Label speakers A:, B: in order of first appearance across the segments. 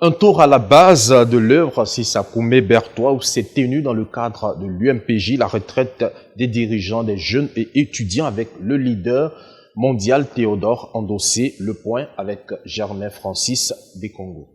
A: Un tour à la base de l'œuvre Sissakoumé Bertois où s'est tenu dans le cadre de l'UMPJ la retraite des dirigeants, des jeunes et étudiants avec le leader mondial Théodore Andossé. Le point avec Germain Francis des Congo.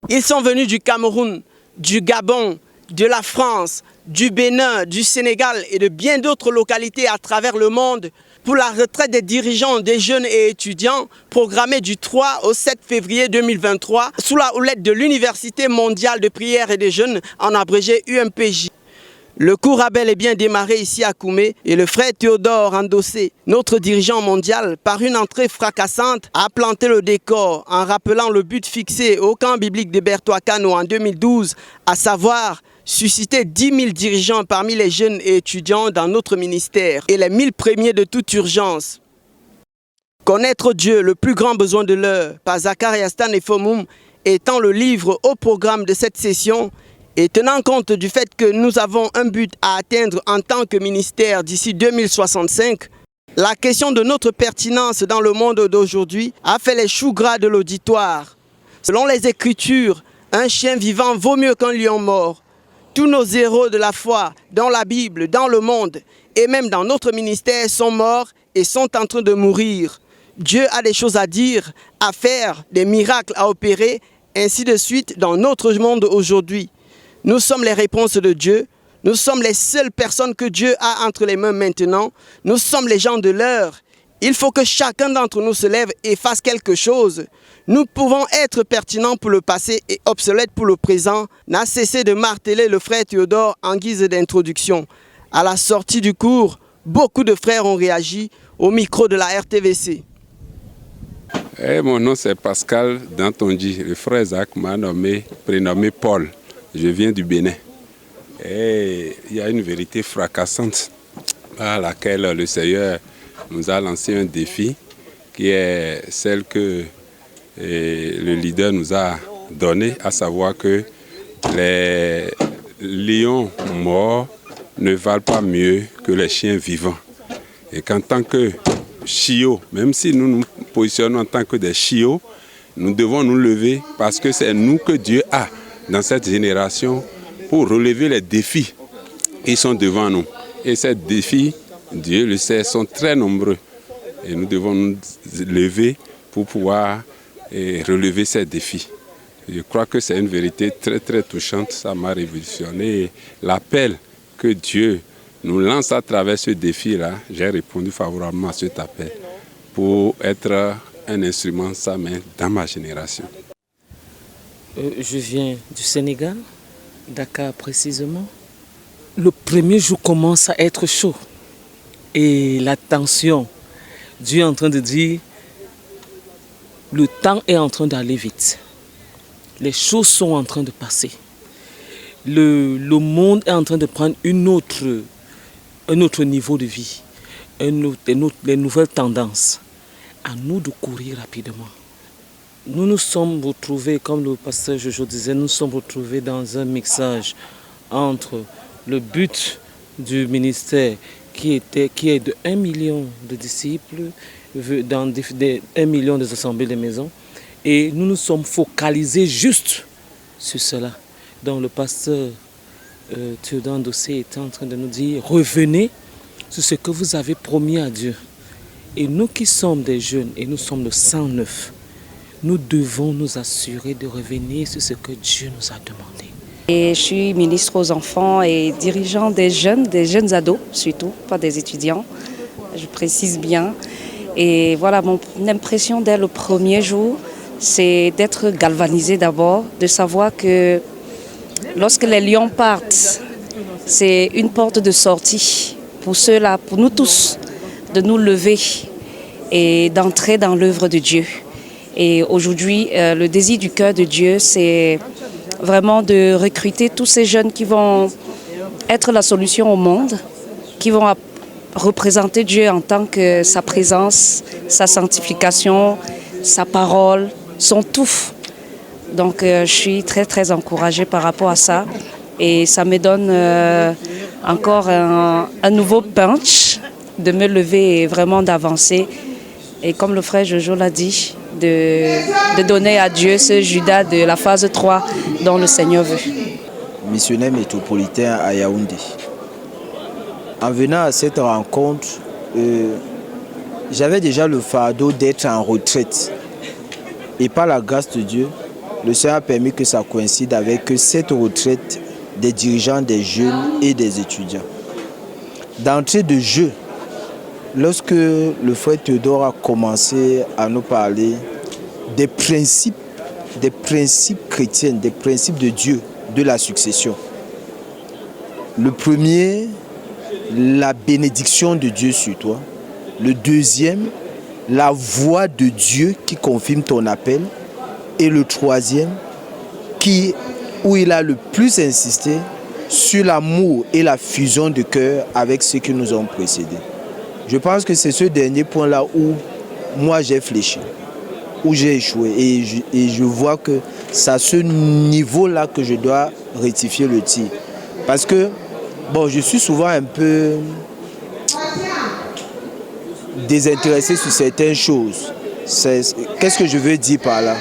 B: Ils sont venus du Cameroun, du Gabon, de la France, du Bénin, du Sénégal et de bien d'autres localités à travers le monde pour la retraite des dirigeants, des jeunes et étudiants programmée du 3 au 7 février 2023 sous la houlette de l'Université mondiale de prière et des jeunes, en abrégé UMPJ. Le cours a bel et bien démarré ici à Koumé et le frère Théodore Andossé, notre dirigeant mondial, par une entrée fracassante, a planté le décor en rappelant le but fixé au camp biblique de Bertois-Cano en 2012, à savoir susciter 10 000 dirigeants parmi les jeunes et étudiants dans notre ministère et les 1000 premiers de toute urgence. Connaître Dieu, le plus grand besoin de l'heure, par Zacharias Tanefomoum, étant le livre au programme de cette session, et tenant compte du fait que nous avons un but à atteindre en tant que ministère d'ici 2065, la question de notre pertinence dans le monde d'aujourd'hui a fait les choux gras de l'auditoire. Selon les Écritures, un chien vivant vaut mieux qu'un lion mort. Tous nos héros de la foi, dans la Bible, dans le monde, et même dans notre ministère, sont morts et sont en train de mourir. Dieu a des choses à dire, à faire, des miracles à opérer, ainsi de suite dans notre monde aujourd'hui. Nous sommes les réponses de Dieu. Nous sommes les seules personnes que Dieu a entre les mains maintenant. Nous sommes les gens de l'heure. Il faut que chacun d'entre nous se lève et fasse quelque chose. Nous pouvons être pertinents pour le passé et obsolètes pour le présent, n'a cessé de marteler le frère Théodore en guise d'introduction. À la sortie du cours, beaucoup de frères ont réagi au micro de la RTVC.
C: Mon nom c'est Pascal Dantonji. Le frère Zach m'a prénommé Paul. Je viens du Bénin. Et il y a une vérité fracassante à laquelle le Seigneur nous a lancé un défi qui est celle que le leader nous a donnée, à savoir que les lions morts ne valent pas mieux que les chiens vivants. Et qu'en tant que chiots, même si nous nous positionnons en tant que des chiots, nous devons nous lever parce que c'est nous que Dieu a dans cette génération pour relever les défis qui sont devant nous. Et ces défis, Dieu le sait, sont très nombreux. Et nous devons nous lever pour pouvoir relever ces défis. Je crois que c'est une vérité très très touchante, ça m'a révolutionné. Et l'appel que Dieu nous lance à travers ce défi-là, j'ai répondu favorablement à cet appel pour être un instrument de sa main dans ma génération.
D: Je viens du Sénégal, Dakar précisément. Le premier jour commence à être chaud et la tension. Dieu est en train de dire, le temps est en train d'aller vite. Les choses sont en train de passer. Le monde est en train de prendre un autre niveau de vie, les nouvelles tendances. À nous de courir rapidement. Nous nous sommes retrouvés, comme le pasteur Jojo disait, nous nous sommes retrouvés dans un mixage entre le but du ministère qui est de 1 million de disciples, dans 1 million des assemblées de maisons, et nous nous sommes focalisés juste sur cela. Donc le pasteur Théodore Andossé était en train de nous dire, revenez sur ce que vous avez promis à Dieu. Et nous qui sommes des jeunes, et nous sommes le 109, nous devons nous assurer de revenir sur ce que Dieu nous a demandé.
E: Et je suis ministre aux enfants et dirigeant des jeunes ados surtout, pas des étudiants, je précise bien. Et voilà, mon impression dès le premier jour, c'est d'être galvanisé d'abord, de savoir que lorsque les lions partent, c'est une porte de sortie pour ceux-là, pour nous tous, de nous lever et d'entrer dans l'œuvre de Dieu. Et aujourd'hui, le désir du cœur de Dieu, c'est vraiment de recruter tous ces jeunes qui vont être la solution au monde, qui vont représenter Dieu en tant que sa présence, sa sanctification, sa parole, son tout. Donc je suis très très encouragée par rapport à ça et ça me donne encore un nouveau punch de me lever et vraiment d'avancer. Et comme le frère Jojo l'a dit, de donner à Dieu ce Judas de la phase 3 dont le Seigneur veut.
F: Missionnaire métropolitain à Yaoundé. En venant à cette rencontre, j'avais déjà le fardeau d'être en retraite. Et par la grâce de Dieu, le Seigneur a permis que ça coïncide avec cette retraite des dirigeants, des jeunes et des étudiants. D'entrée de jeu, lorsque le frère Théodore a commencé à nous parler des principes chrétiens, des principes de Dieu, de la succession. Le premier, la bénédiction de Dieu sur toi. Le deuxième, la voix de Dieu qui confirme ton appel. Et le troisième, où il a le plus insisté sur l'amour et la fusion de cœur avec ceux qui nous ont précédés. Je pense que c'est ce dernier point-là où moi j'ai fléchi, où j'ai échoué. Et je vois que c'est à ce niveau-là que je dois rectifier le tir. Parce que, bon, je suis souvent un peu désintéressé sur certaines choses. Qu'est-ce que je veux dire par là?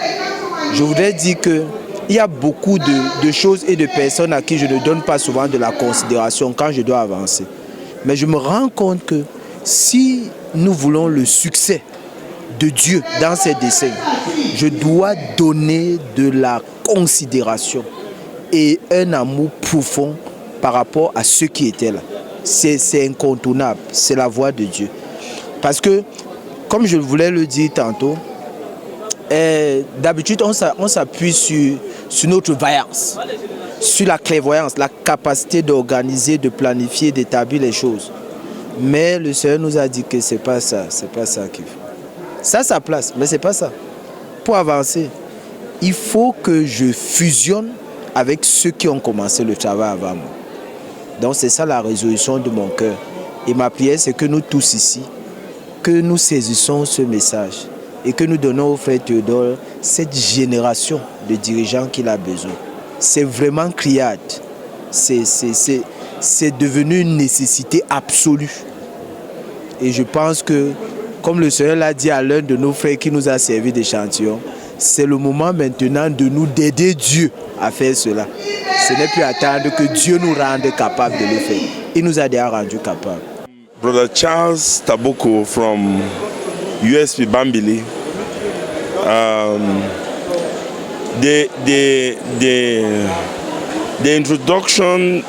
F: Je voudrais dire qu'il y a beaucoup de choses et de personnes à qui je ne donne pas souvent de la considération quand je dois avancer. Mais je me rends compte que si nous voulons le succès de Dieu dans ses desseins, je dois donner de la considération et un amour profond par rapport à ceux qui étaient là. C'est incontournable, c'est la voix de Dieu. Parce que, comme je voulais le dire tantôt, d'habitude on s'appuie sur notre vaillance, sur la clairvoyance, la capacité d'organiser, de planifier, d'établir les choses. Mais le Seigneur nous a dit que c'est pas ça qu'il faut. Ça a sa place, mais c'est pas ça. Pour avancer, il faut que je fusionne avec ceux qui ont commencé le travail avant moi. Donc c'est ça la résolution de mon cœur. Et ma prière, c'est que nous tous ici, que nous saisissons ce message et que nous donnons au frère Théodore cette génération de dirigeants qu'il a besoin. C'est vraiment criade. C'est devenu une nécessité absolue. Et je pense que, comme le Seigneur l'a dit à l'un de nos frères qui nous a servi d'échantillon, c'est le moment maintenant de nous d'aider Dieu à faire cela. Ce n'est plus attendre que Dieu nous rende capables de le faire. Il nous a déjà rendu capables.
G: Brother Charles Taboko from USP Bambili. The introduction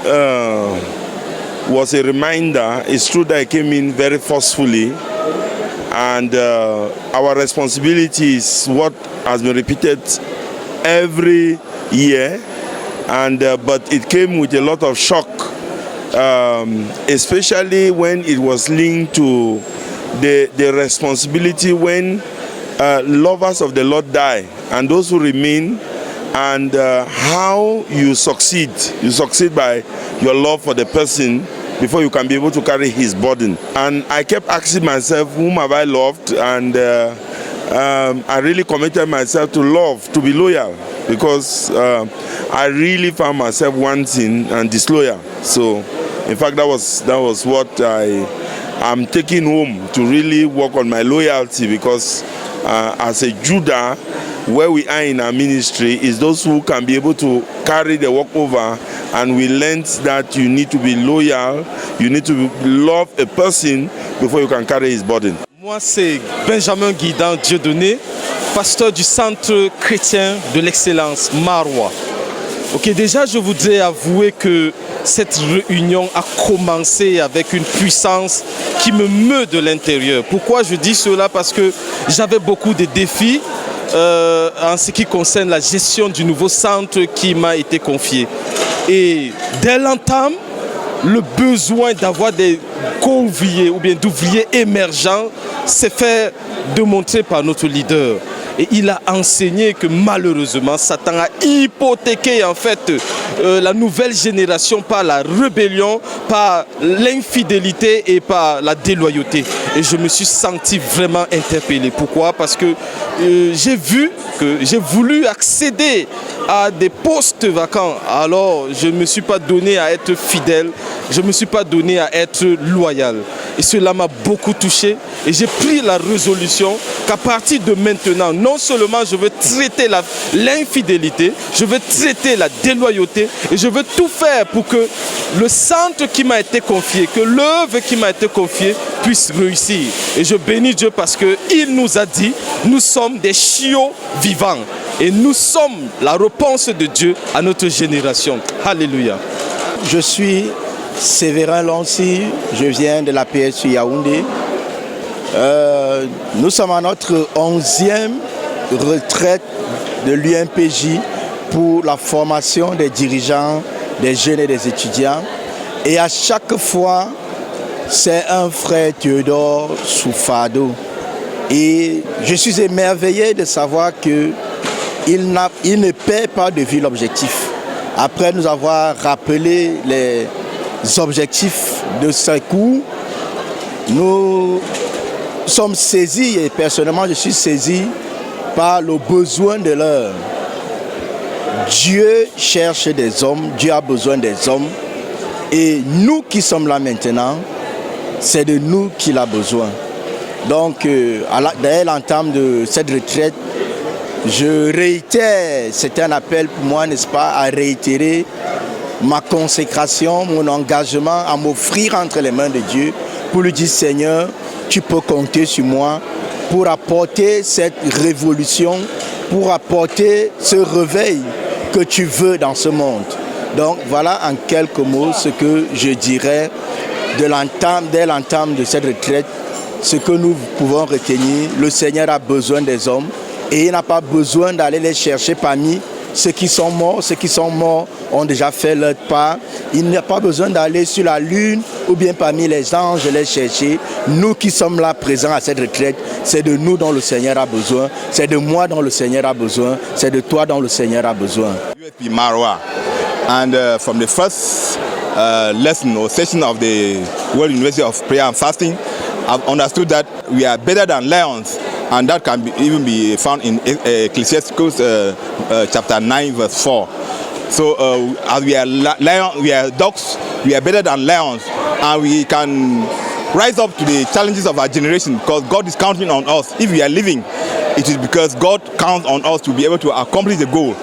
G: was a reminder. It's true that I came in very forcefully, and our responsibility is what has been repeated every year, and but it came with a lot of shock, especially when it was linked to the responsibility when lovers of the Lord die and those who remain, and how you succeed by your love for the person before you can be able to carry his burden. And I kept asking myself, whom have I loved? And I really committed myself to love, to be loyal, because I really found myself wanting and disloyal. So in fact, that was what I'm taking home, to really work on my loyalty, because as a Judah, where we are in our ministry is those who can be able to carry the work over, and we learned that you need to be loyal, you need to love a person before you can carry his burden.
H: Moi, c'est Benjamin Guidan Dieudonné, pasteur du Centre chrétien de l'excellence Marois. Ok, déjà, je voudrais avouer que cette réunion a commencé avec une puissance qui me meut de l'intérieur. Pourquoi je dis cela? Parce que j'avais beaucoup de défis en ce qui concerne la gestion du nouveau centre qui m'a été confié. Et dès l'entame, le besoin d'avoir des co-ouvriers ou bien d'ouvriers émergents s'est fait démontrer par notre leader. Et il a enseigné que malheureusement, Satan a hypothéqué en fait la nouvelle génération par la rébellion, par l'infidélité et par la déloyauté. Et je me suis senti vraiment interpellé. Pourquoi? Parce que j'ai vu que j'ai voulu accéder à des postes vacants. Alors, je ne me suis pas donné à être fidèle, je ne me suis pas donné à être loyal. et cela m'a beaucoup touché. Et j'ai pris la résolution qu'à partir de maintenant, non seulement je veux traiter l'infidélité, je veux traiter la déloyauté et je veux tout faire pour que le centre qui m'a été confié, que l'œuvre qui m'a été confiée puisse réussir. Et je bénis Dieu parce qu'il nous a dit, nous sommes des chiots vivants et nous sommes la réponse de Dieu à notre génération. Alléluia.
F: Je suis Séverin Lancy, je viens de la PSU Yaoundé. Nous sommes à notre 11e retraite de l'UMPJ pour la formation des dirigeants, des jeunes et des étudiants. Et à chaque fois, c'est un frère Théodore Soufado. Et je suis émerveillé de savoir qu'il ne perd pas de vue l'objectif. Après nous avoir rappelé les objectifs de ce cours, nous sommes saisis, et personnellement je suis saisi par le besoin de l'heure. Dieu cherche des hommes, Dieu a besoin des hommes, et nous qui sommes là maintenant, c'est de nous qu'il a besoin. Donc, dès l'entame de cette retraite, je réitère, c'est un appel pour moi, n'est-ce pas, à réitérer ma consécration, mon engagement, à m'offrir entre les mains de Dieu pour lui dire, Seigneur, tu peux compter sur moi pour apporter cette révolution, pour apporter ce réveil que tu veux dans ce monde. Donc voilà en quelques mots ce que je dirais dès l'entame de cette retraite, ce que nous pouvons retenir. Le Seigneur a besoin des hommes et il n'a pas besoin d'aller les chercher parmi ceux qui sont morts. Ceux qui sont morts ont déjà fait leur part. Il n'y a pas besoin d'aller sur la lune ou bien parmi les anges les chercher. Nous qui sommes là présents à cette retraite, c'est de nous dont le Seigneur a besoin. C'est de moi dont le Seigneur a besoin. C'est de toi dont le Seigneur a besoin.
I: USP Marwa. And from the first lesson or session of the World University of Prayer and Fasting, I've understood that we are better than lions, and that can even be found in Ecclesiastes chapter 9 verse 4. So as we are dogs, we are better than lions, and we can rise up to the challenges of our generation because God is counting on us. If we are living, it is because God counts on us to be able to accomplish the goal.